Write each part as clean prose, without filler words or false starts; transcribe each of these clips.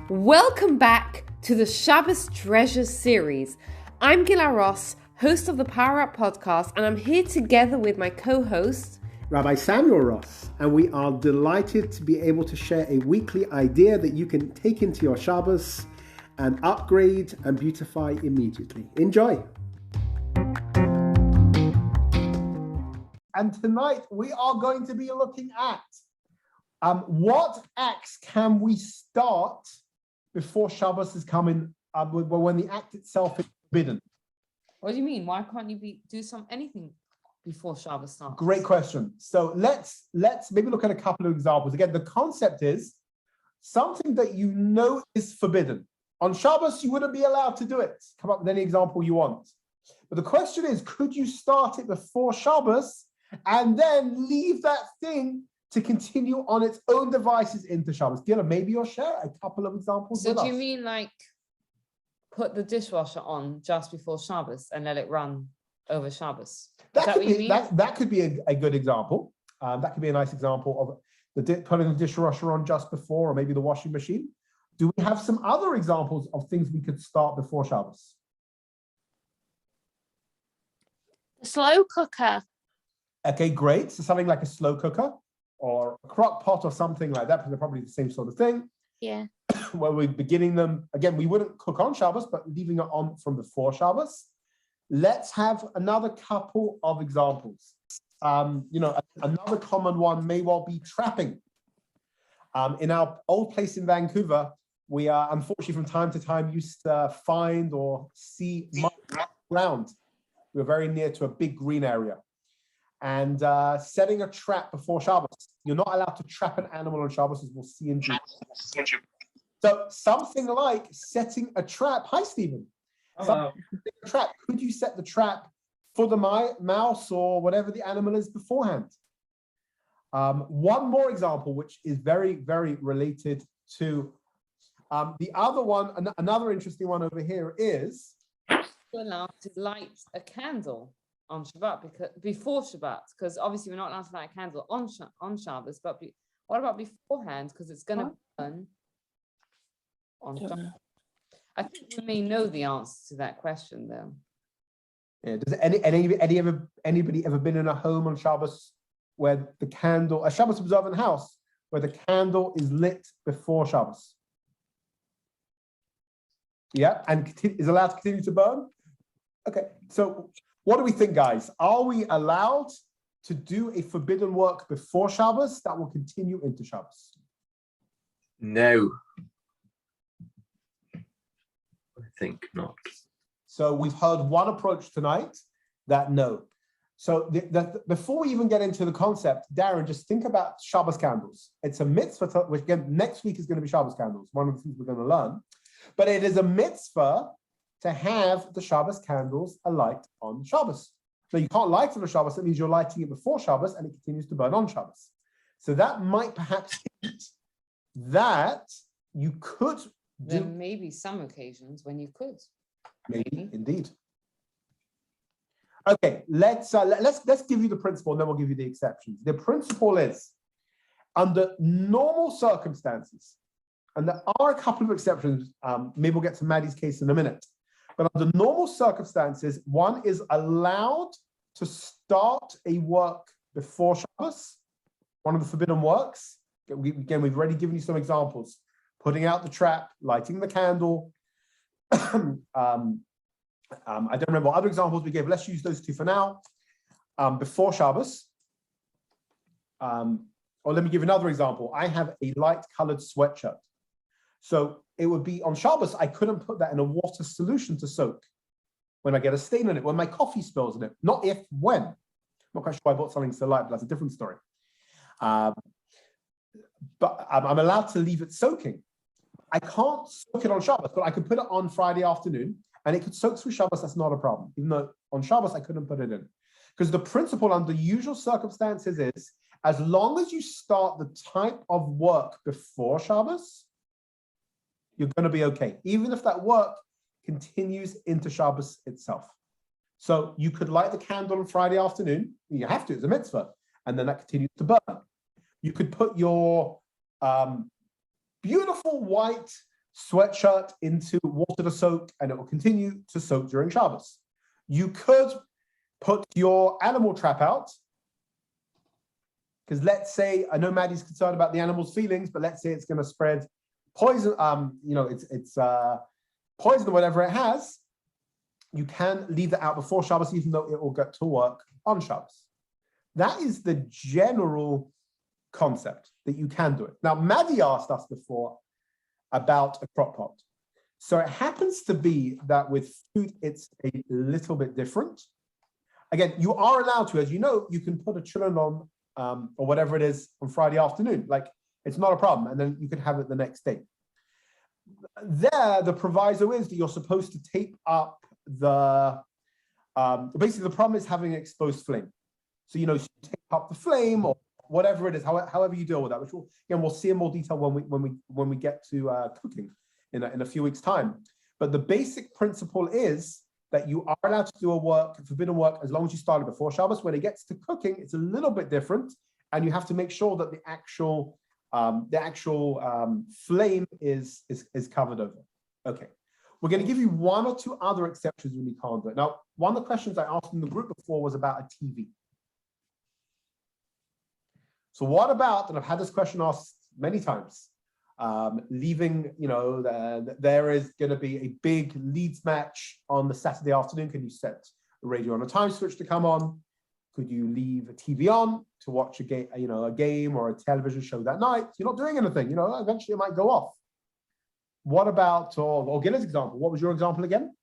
Welcome back to the Shabbat Treasures series. I'm Gila Ross, host of the Power Up podcast, and I'm here together with my co-host, Rabbi Samuel Ross, and we are delighted to be able to share a weekly idea that you can take into your Shabbos and upgrade and beautify immediately. Enjoy. And tonight we are going to be looking at what acts can we start before Shabbos is coming, when the act itself is forbidden. What do you mean? Why can't you do anything before Shabbos starts? Great question. So let's maybe look at a couple of examples. Again, the concept is something that you know is forbidden. On Shabbos, you wouldn't be allowed to do it. Come up with any example you want. But the question is, could you start it before Shabbos and then leave that thing to continue on its own devices into Shabbos? Gila, maybe you'll share a couple of examples with us. So do you mean like put the dishwasher on just before Shabbos and let it run over Shabbos? That could be a good example. That could be a nice example of putting the dishwasher on just before, or maybe the washing machine. Do we have some other examples of things we could start before Shabbos? The slow cooker. Okay, great. So something like a slow cooker or a crock pot or something like that, because they're probably the same sort of thing. Yeah. Where we're beginning them, again, we wouldn't cook on Shabbos, but leaving it on from before Shabbos. Let's have another couple of examples. Another common one may well be trapping. In our old place in Vancouver, we are unfortunately from time to time used to find or see mud ground. We were very near to a big green area. And setting a trap before Shabbos. You're not allowed to trap an animal on Shabbos, as we'll see in June. So something like setting a trap. Hi, Stephen. A trap. Could you set the trap for the mouse or whatever the animal is beforehand? One more example, which is very, very related to the other one. Another interesting one over here is you're allowed to light a candle on Shabbat before Shabbat, because obviously we're not allowed to light a candle on Shabbos. But what about beforehand? Because it's going to burn on Shabbat. I think we may know the answer to that question, though. Yeah. Does anybody ever been in a home on Shabbos where the candle, a Shabbos observant house, where the candle is lit before Shabbos? Yeah, and is allowed to continue to burn? Okay, so what do we think, guys? Are we allowed to do a forbidden work before Shabbos that will continue into Shabbos? No. I think not. So we've heard one approach tonight that no. So before we even get into the concept, Darren, just think about Shabbos candles. It's a mitzvah, which again, next week is going to be Shabbos candles, one of the things we're going to learn. But it is a mitzvah to have the Shabbos candles alight on Shabbos. Now, you can't light on the Shabbos. That means you're lighting it before Shabbos and it continues to burn on Shabbos. So that might perhaps hint that you could do. There may be some occasions when you could. Maybe, indeed. Okay, let's give you the principle and then we'll give you the exceptions. The principle is, under normal circumstances, and there are a couple of exceptions, maybe we'll get to Maddie's case in a minute, but under normal circumstances, one is allowed to start a work before Shabbos, one of the forbidden works. Again, we've already given you some examples. Putting out the trap, lighting the candle. I don't remember what other examples we gave. Let's use those two for now. Before Shabbos. Or let me give another example. I have a light-colored sweatshirt. So it would be on Shabbos, I couldn't put that in a water solution to soak when I get a stain on it, when my coffee spills in it. Not if, when. I'm not quite sure why I bought something so light, but that's a different story. But I'm allowed to leave it soaking. I can't soak it on Shabbos, but I could put it on Friday afternoon and it could soak through Shabbos. That's not a problem, even though on Shabbos I couldn't put it in. Because the principle under usual circumstances is, as long as you start the type of work before Shabbos, you're going to be okay, even if that work continues into Shabbos itself. So you could light the candle on Friday afternoon. You have to, it's a mitzvah. And then that continues to burn. You could put your beautiful white sweatshirt into water to soak, and it will continue to soak during Shabbos. You could put your animal trap out, because let's say, I know Maddie's concerned about the animal's feelings, but let's say it's going to spread poison, it's poison or whatever it has. You can leave that out before Shabbos, even though it will get to work on Shabbos. That is the general concept, that you can do it. Now, Maddie asked us before about a crock pot. So it happens to be that with food, it's a little bit different. Again, you are allowed to, as you know, you can put a chillin on or whatever it is on Friday afternoon. Like, it's not a problem. And then you can have it the next day. There, the proviso is that you're supposed to tape up the, basically the problem is having an exposed flame. So, you tape up the flame or whatever it is, however you deal with that, which we'll see in more detail when we get to cooking in a few weeks' time. But the basic principle is that you are allowed to do forbidden work, as long as you started before Shabbos. When it gets to cooking, it's a little bit different, and you have to make sure that the actual flame is covered over. Okay, we're going to give you one or two other exceptions when you can't do it. Now, one of the questions I asked in the group before was about a TV. So what about, and I've had this question asked many times, leaving, there is going to be a big Leeds match on the Saturday afternoon. Can you set the radio on a time switch to come on? Could you leave a TV on to watch a game or a television show that night? You're not doing anything, eventually it might go off. What about, or Gilles' example, what was your example again?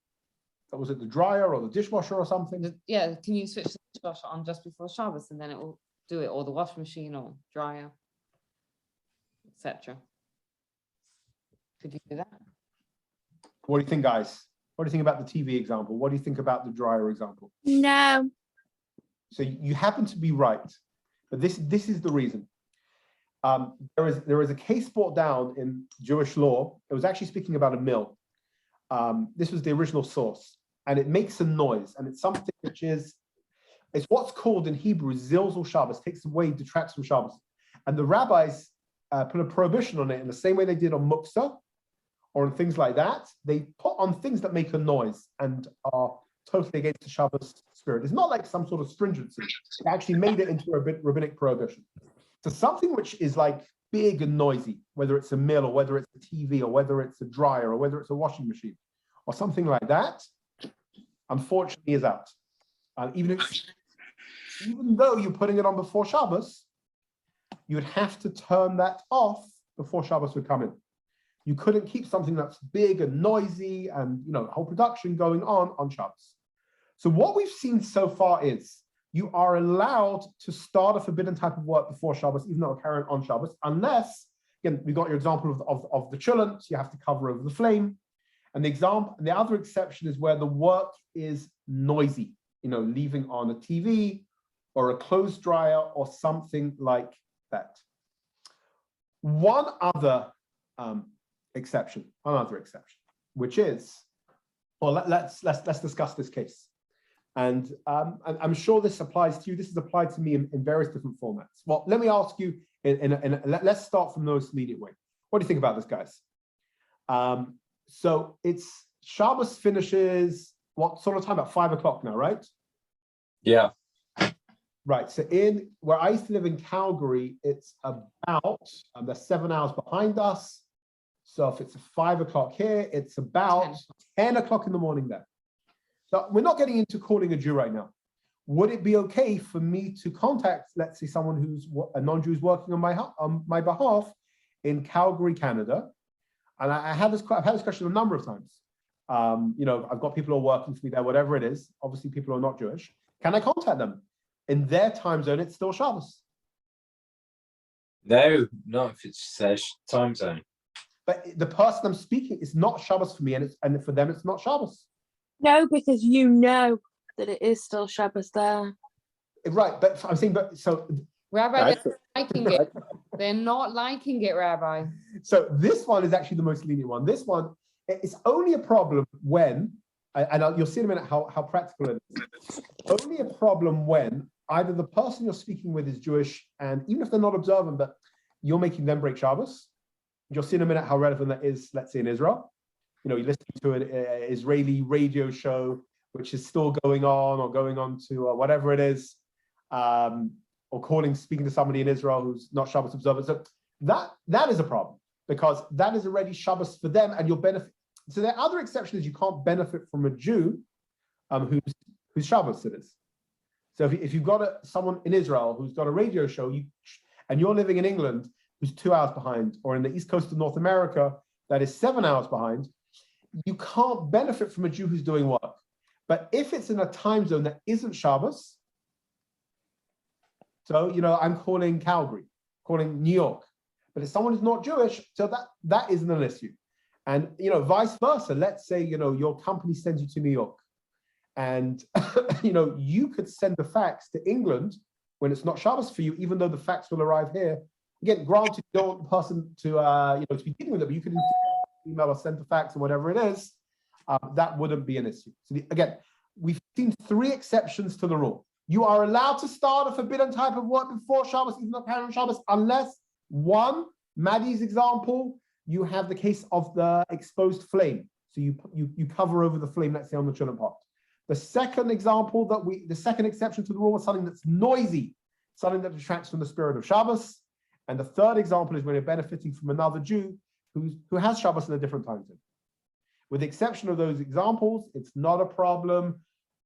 Was it the dryer or the dishwasher or something? Yeah, can you switch the dishwasher on just before Shabbos and then it will do it, or the washing machine or dryer, etc. Could you do that? What do you think, guys? What do you think about the TV example? What do you think about the dryer example? No. So you happen to be right, but this is the reason. There is a case brought down in Jewish law. It was actually speaking about a mill. This was the original source, and it makes a noise, and it's something which is, it's what's called in Hebrew zilzul Shabbos, takes away, detracts from Shabbos. And the rabbis put a prohibition on it in the same way they did on muksa or on things like that. They put on things that make a noise and are totally against the Shabbos spirit. It's not like some sort of stringency. They actually made it into a rabbinic prohibition. So something which is like big and noisy, whether it's a mill or whether it's a TV or whether it's a dryer or whether it's a washing machine or something like that, unfortunately is out. Even though you're putting it on before Shabbos, you would have to turn that off before Shabbos would come in. You couldn't keep something that's big and noisy and whole production going on Shabbos. So what we've seen so far is you are allowed to start a forbidden type of work before Shabbos, even though it'll carry on Shabbos, unless, again, we got your example of the chillin, so you have to cover over the flame. And the other exception is where the work is noisy, leaving on a TV or a clothes dryer or something like that. One other exception, which is, well, let's discuss this case. And I'm sure this applies to you. This is applied to me in various different formats. Well, let me ask you, let's start from the most immediate way. What do you think about this, guys? So it's Shabbos finishes, what sort of time? About 5 o'clock now, right? Yeah. Right. So in where I used to live in Calgary, it's about, they're 7 hours behind us. So if it's 5 o'clock here, it's about 10 o'clock in the morning there. So we're not getting into calling a Jew right now. Would it be okay for me to contact, let's say, someone who's a non-Jew who's working on my behalf in Calgary, Canada? And I've had this question a number of times. I've got people who are working for me there, whatever it is. Obviously, people who are not Jewish. Can I contact them? In their time zone, it's still Shabbos. No, not if it's time zone. But the person I'm speaking is not Shabbos for me, and for them, it's not Shabbos. No, because you know that it is still Shabbos there. Right, but I'm saying, Rabbi, they're liking it. They're not liking it, Rabbi. So this one is actually the most lenient one. This one, it's only a problem when, and you'll see in a minute how practical it is. Only a problem when either the person you're speaking with is Jewish, and even if they're not observant, but you're making them break Shabbos, You'll see in a minute how relevant that is, let's say in Israel. You know, you listen to an Israeli radio show, which is still going on or going on to whatever it is, or speaking to somebody in Israel who's not Shabbos observer. So that is a problem, because that is already Shabbos for them, and you'll benefit. So the other exception is you can't benefit from a Jew whose Shabbos it is. So if you've got someone in Israel who's got a radio show, and you're living in England, who's 2 hours behind, or in the east coast of North America, that is 7 hours behind, you can't benefit from a Jew who's doing work. But if it's in a time zone that isn't Shabbos, so, you know, I'm calling Calgary, calling New York, but if someone is not Jewish, so that isn't an issue. And, you know, vice versa. Let's say, you know, your company sends you to New York, and, you know, you could send the fax to England when it's not Shabbos for you, even though the fax will arrive here. Again, granted, you don't want the person to, you know, to be dealing with it, but you could email or send the fax or whatever it is. That wouldn't be an issue. So again, we've seen 3 exceptions to the rule. You are allowed to start a forbidden type of work before Shabbos, even though parent Shabbos, unless, one, Maddie's example, you have the case of the exposed flame. So you cover over the flame, let's say on the children pot. The second example the second exception to the rule is something that's noisy, something that detracts from the spirit of Shabbos. And the third example is when you're benefiting from another Jew who has Shabbos in a different time zone. With the exception of those examples, it's not a problem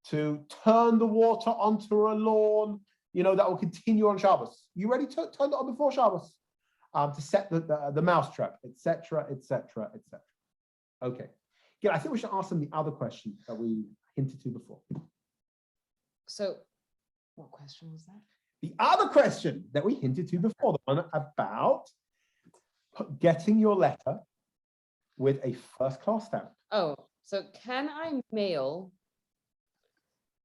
to turn the water onto a lawn, you know, that will continue on Shabbos. You already turned it on before Shabbos, to set the mousetrap, etc., etc., etc. Okay. Yeah, I think we should ask them the other question that we hinted to before. So, what question was that? The other question that we hinted to before, the one about getting your letter with a first-class stamp. Oh, so can I mail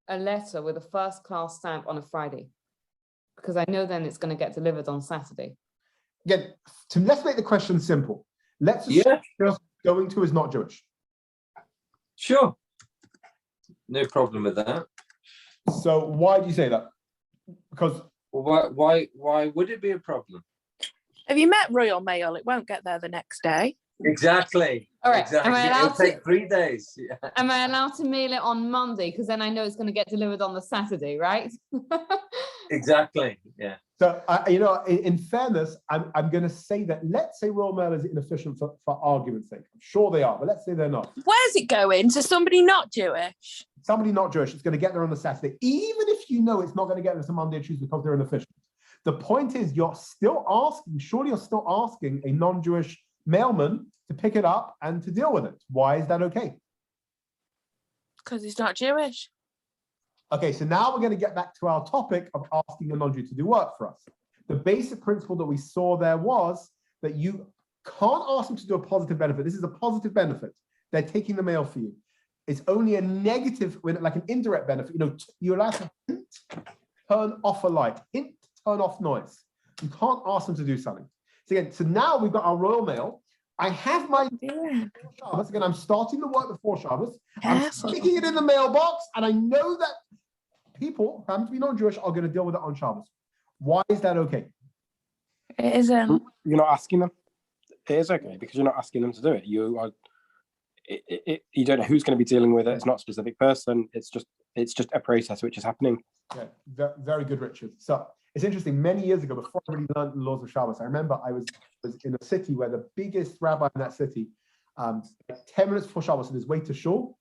a letter with a first-class stamp on a Friday? Because I know then it's going to get delivered on Saturday. Again, let's make the question simple. Let's Yeah, sure. Going to is not Jewish. Sure. No problem with that. So why do you say that? Because Why would it be a problem? Have you met Royal Mail? It won't get there the next day. Exactly. All right. Exactly. Am I allowed It'll take 3 days. Yeah. Am I allowed to mail it on Monday? Because then I know it's going to get delivered on the Saturday, right? Exactly. Yeah. so you know, in fairness, I'm going to say that let's say Royal Mail is inefficient for argument's sake. I'm sure they are, but let's say they're not. Where's it going? To somebody not Jewish? Somebody not Jewish, it's going to get there on the Saturday, even if you know it's not going to get there to Monday or Tuesday because they're inefficient. The point is, you're still asking, surely you're still asking a non-Jewish mailman to pick it up and to deal with it. Why is that okay? Because he's not Jewish. Okay, so now we're going to get back to our topic of asking a non-Jew to do work for us. The basic principle that we saw there was that you can't ask them to do a positive benefit. This is a positive benefit. They're taking the mail for you. It's only a negative, like an indirect benefit. You know, you're allowed to hint, turn off a light, hint, turn off noise. You can't ask them to do something. So again, so now we've got our Royal Mail. I have my Shabbos. Again, I'm starting the work before Shabbos. I'm sticking it in the mailbox, and I know that people who happen to be non-Jewish are going to deal with it on Shabbos. Why is that okay? It isn't. You're not asking them. It is okay because you're not asking them to do it. You are. You don't know who's going to be dealing with it. It's not a specific person. It's just a process which is happening. Yeah, very good, Richard. So it's interesting. Many years ago, before I really learned the laws of Shabbos, I remember I was in a city where the biggest rabbi in that city, 10 minutes before Shabbos, on his way to shul,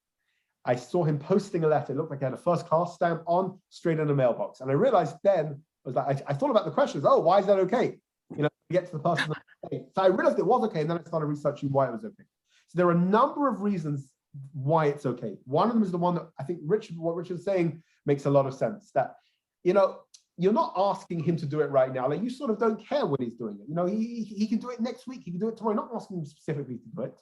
I saw him posting a letter. It looked like he had a first-class stamp on, straight in the mailbox. And I realized then, I thought about the questions. Oh, why is that okay? You know, to get to the person. So I realized it was okay, and then I started researching why it was okay. So there are a number of reasons why it's okay. One of them is the one that I think what Richard's saying makes a lot of sense. That, you know, you're not asking him to do it right now. Like, you sort of don't care when he's doing it. You know, he can do it next week. He can do it tomorrow. You're not asking him specifically to do it.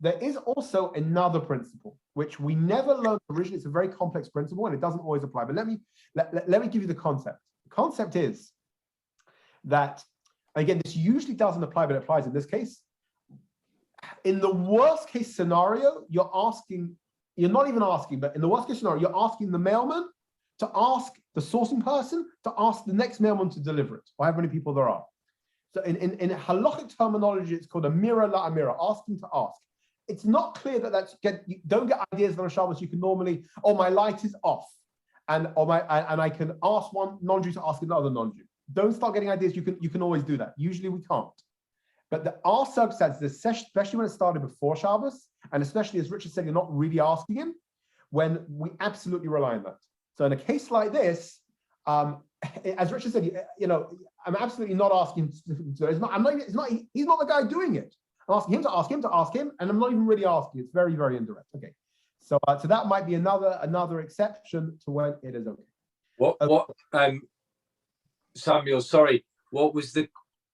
There is also another principle, which we never learned originally. It's a very complex principle, and it doesn't always apply. But let me give you the concept. The concept is that, again, this usually doesn't apply, but it applies in this case. In the worst case scenario, you're not even asking, but in the worst case scenario, you're asking the mailman to ask the sourcing person to ask the next mailman to deliver it, or however many people there are. So in halakhic terminology, it's called a mira la amira, asking to ask. It's not clear that you don't get ideas on Shabbos. You can normally, my light is off, and I can ask one non-Jew to ask another non-Jew. Don't start getting ideas. You can always do that. Usually we can't. But there are circumstances, especially when it started before Shabbos, and especially as Richard said, you're not really asking him, when we absolutely rely on that. So in a case like this, as Richard said, I'm absolutely not asking him to. He's not the guy doing it. I'm asking him to ask him, and I'm not even really asking. It's very, very indirect. Okay, so that might be another exception to when it is okay. Samuel, sorry, what was the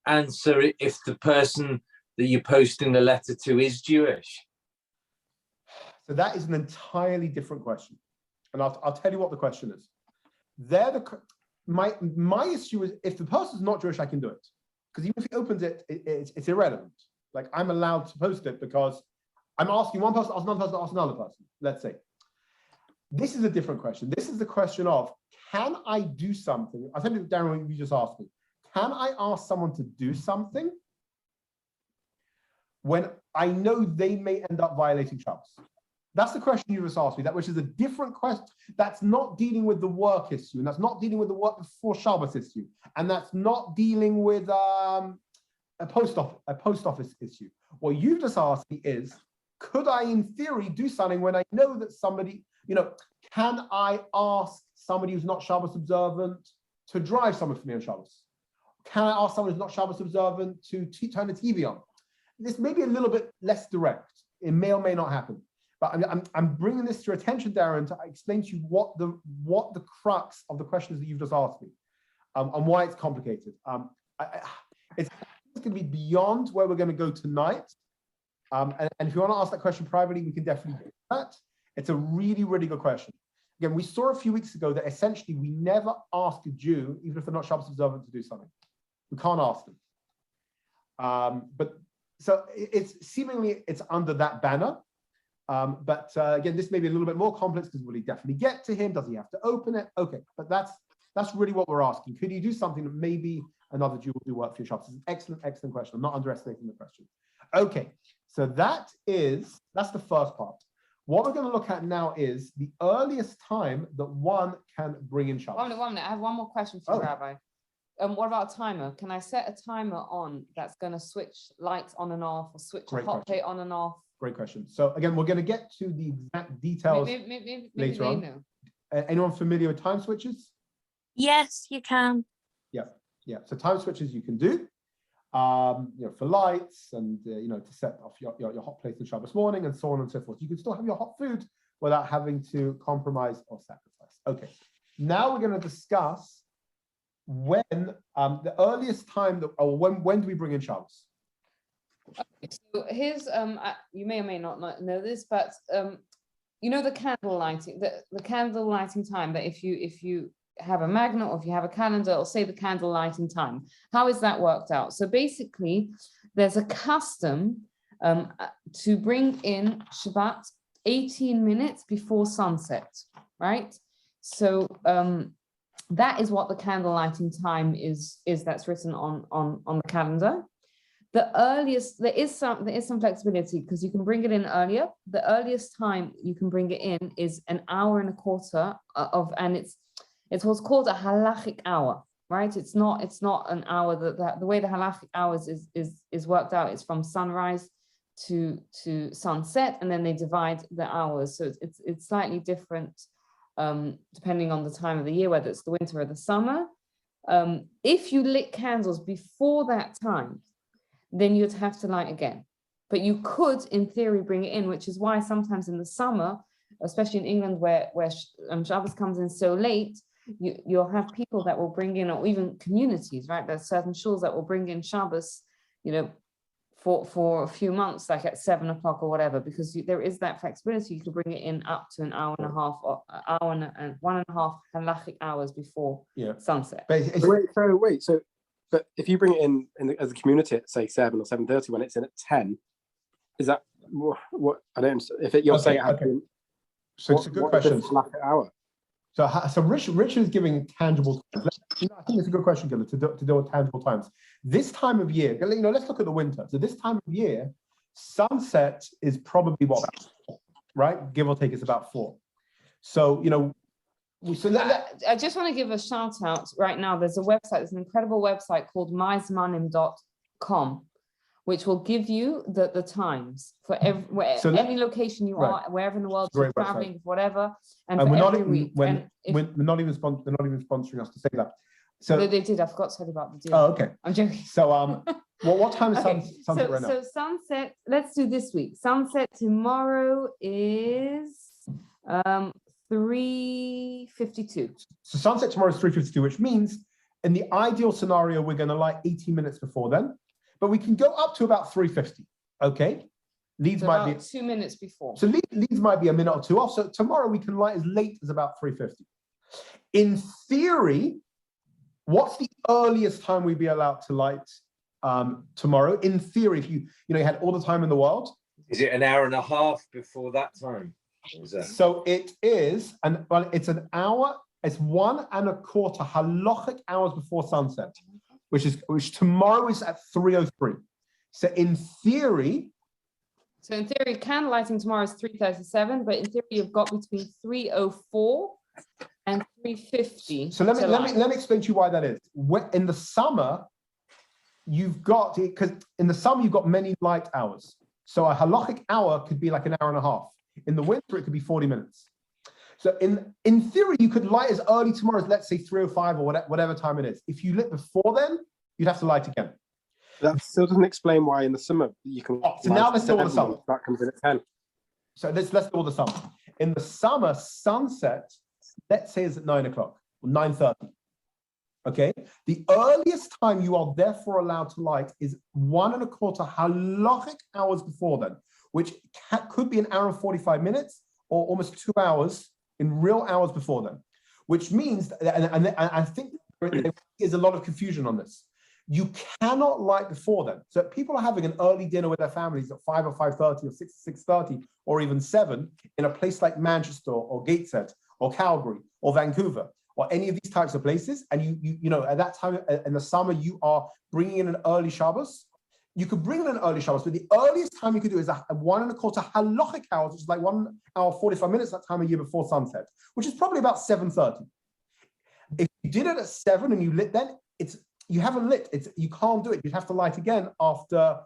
answer if the person that you're posting the letter to is Jewish? So that is an entirely different question, and I'll tell you what the question is. My issue is if the person's not Jewish, I can do it, because even if he opens it, it's irrelevant. Like, I'm allowed to post it because I'm asking one person, ask another person, ask another person. Let's say this is a different question. This is the question of, can I do something? I think, Darren, you just asked me. Can I ask someone to do something when I know they may end up violating Shabbos? That's the question you just asked me, which is a different question. That's not dealing with the work issue, and that's not dealing with the work before Shabbos issue, and that's not dealing with a post office issue. What you've just asked me is, could I, in theory, do something when I know that somebody, can I ask somebody who's not Shabbos observant to drive someone for me on Shabbos? Can I ask someone who's not Shabbos observant to turn the TV on? This may be a little bit less direct. It may or may not happen. But I'm bringing this to your attention, Darren, to explain to you what the crux of the questions that you've just asked me, and why it's complicated. It's going to be beyond where we're going to go tonight. And if you want to ask that question privately, we can definitely do that. It's a really, really good question. Again, we saw a few weeks ago that essentially we never ask a Jew, even if they're not Shabbos observant, to do something. We can't ask them. But so it's under that banner. But again, this may be a little bit more complex because will he definitely get to him? Does he have to open it? Okay, but that's really what we're asking. Could you do something that maybe another Jew will do work for your Shabbos? It's an excellent, excellent question. I'm not underestimating the question. Okay, so that's the first part. What we're going to look at now is the earliest time that one can bring in Shabbos. 1 minute. I have one more question for you, Rabbi. What about a timer? Can I set a timer on that's going to switch lights on and off, or switch a hot plate on and off? Great question. So again, we're going to get to the exact details later on. Anyone familiar with time switches? Yes, you can. Yeah. So time switches you can do, for lights and to set off your hot plate on Shabbos morning and so on and so forth. You can still have your hot food without having to compromise or sacrifice. Okay. Now we're going to discuss when the earliest time when do we bring in Shabbos? So here's you may or may not know this, but the candle lighting, the candle lighting time, that if you have a magnet or if you have a calendar, or say the candle lighting time, how is that worked out? So basically there's a custom to bring in Shabbat 18 minutes before sunset, right? So that is what the candle lighting time is that's written on the calendar. The earliest, there is some flexibility because you can bring it in earlier. The earliest time you can bring it in is an hour and a quarter and it's what's called a halachic hour, right? It's not an hour the way the halachic hours is worked out is from sunrise to sunset, and then they divide the hours. So it's slightly different depending on the time of the year, whether it's the winter or the summer. If you lit candles before that time, then you'd have to light again. But you could, in theory, bring it in, which is why sometimes in the summer, especially in England, where Shabbos comes in so late, you'll have people that will bring in, or even communities, right? There's certain shuls that will bring in Shabbos, for a few months, like at 7 o'clock or whatever, because there is that flexibility. You can bring it in up to an hour and a half, or an hour and 1.5 halachic hours before sunset. But if you bring it in as a community at say 7 or 7:30 when it's in at 10, is that what I don't understand? If you're saying it has been, so it's a good question. Hour. So Richard is giving tangible times. I think it's a good question, Gilla, to deal with tangible times. This time of year, let's look at the winter. So this time of year, sunset is probably what, about 4, right? Give or take, it's about 4. So, I just want to give a shout out right now. There's an incredible website called myzmanim.com, which will give you the times for any location you are, wherever in the world you're traveling, whatever. And we're not every week. they're not even sponsoring us to say that. So they did. I forgot to tell you about the deal. Oh, okay. I'm joking. So what time is sunset right now? So sunset, let's do this week. Sunset tomorrow is 3:52. So sunset tomorrow is 3:52, which means in the ideal scenario, we're going to light 18 minutes before then, but we can go up to about 3:50. Okay. Leeds might be 2 minutes before. So Leeds might be a minute or two off. So tomorrow we can light as late as about 3:50. In theory, what's the earliest time we'd be allowed to light tomorrow? In theory, if you had all the time in the world. Is it an hour and a half before that time? So it is, it's an hour. It's 1.25 halachic hours before sunset, which tomorrow is at 3:03. So in theory. So in theory, candle lighting tomorrow is 3:37, but in theory, you've got between 3:04 and 3:50. So let me explain to you why that is. In the summer, you've got many light hours. So a halachic hour could be like an hour and a half. In the winter, it could be 40 minutes. So in theory, you could light as early tomorrow as, let's say, 3:05 or whatever time it is. If you lit before then, you'd have to light again. That still doesn't explain why in the summer you can. So now let's do all the summer. That comes in at 10. So let's do all the summer. In the summer, sunset, let's say, is at 9 o'clock or 9:30. Okay. The earliest time you are therefore allowed to light is 1.25 halachic hours before then, which could be an hour and 45 minutes or almost 2 hours in real hours before then, which means, and I think there is a lot of confusion on this. You cannot light before then. So people are having an early dinner with their families at 5 or 5:30 or 6:30 or even 7 in a place like Manchester or Gateshead or Calgary or Vancouver or any of these types of places. And you at that time in the summer, you are bringing in an early Shabbos. You could bring in an early Shabbos, but the earliest time you could do is a 1.25 halachic hours, which is like 1 hour 45 minutes that time of year before sunset, which is probably about 7:30. If you did it at 7 and you lit then, you haven't lit. You can't do it. You'd have to light again after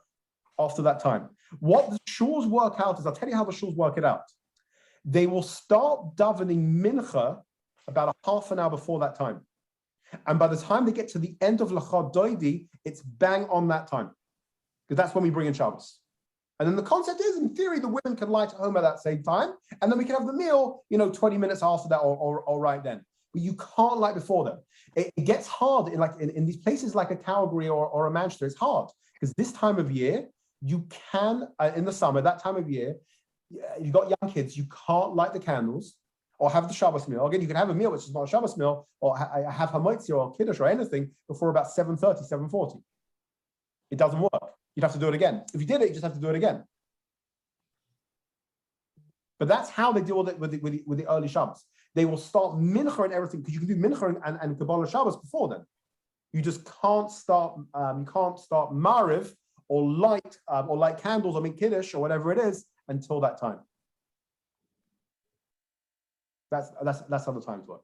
that time. What the shuls work out is, I'll tell you how the shuls work it out. They will start davening mincha about a half an hour before that time. And by the time they get to the end of L'chad Doidi, it's bang on that time. Because that's when we bring in Shabbos. And then the concept is, in theory, the women can light at home at that same time. And then we can have the meal, 20 minutes after that or right then. But you can't light before them. It gets hard in these places like a Calgary or a Manchester. It's hard because this time of year, you can, in the summer, that time of year, you've got young kids, you can't light the candles or have the Shabbos meal. Again, you can have a meal, which is not a Shabbos meal, or have Hamoitzi or Kiddush or anything before about 7:30, 7:40. It doesn't work. You'd have to do it again. If you did it, you just have to do it again. But that's how they deal with the early Shabbos. They will start mincha and everything, because you can do mincha and Kabbalah Shabbos before then. You just can't start. You can't start mariv or light candles or make kiddush or whatever it is until that time. That's how the times work.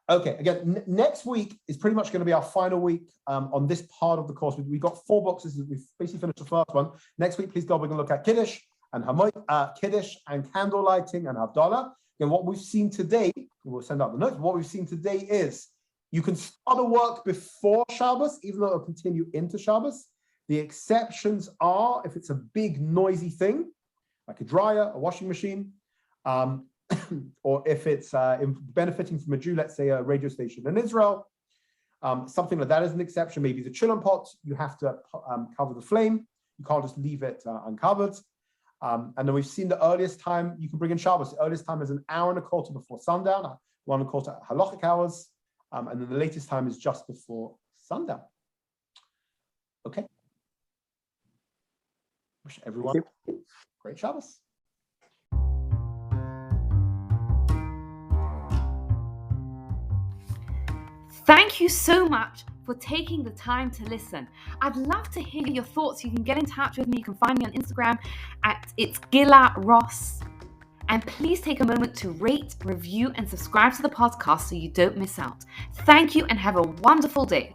Okay, again, next week is pretty much going to be our final week on this part of the course. We've got 4 books. We've basically finished the first one. Next week, please God, we're going to look at Kiddush and Kiddush and candle lighting and Havdalah. And what we've seen today, we'll send out the notes. What we've seen today is you can start the work before Shabbos, even though it'll continue into Shabbos. The exceptions are if it's a big noisy thing, like a dryer, a washing machine, or if it's benefiting from a Jew, let's say a radio station in Israel, something like that is an exception. Maybe the chillum pot, you have to cover the flame. You can't just leave it uncovered. And then we've seen the earliest time you can bring in Shabbos. The earliest time is an hour and a quarter before sundown, 1.25 halachic hours. And then the latest time is just before sundown. Okay. Wish everyone great Shabbos. Thank you so much for taking the time to listen. I'd love to hear your thoughts. You can get in touch with me. You can find me on Instagram it's Gila Ross. And please take a moment to rate, review, and subscribe to the podcast so you don't miss out. Thank you and have a wonderful day.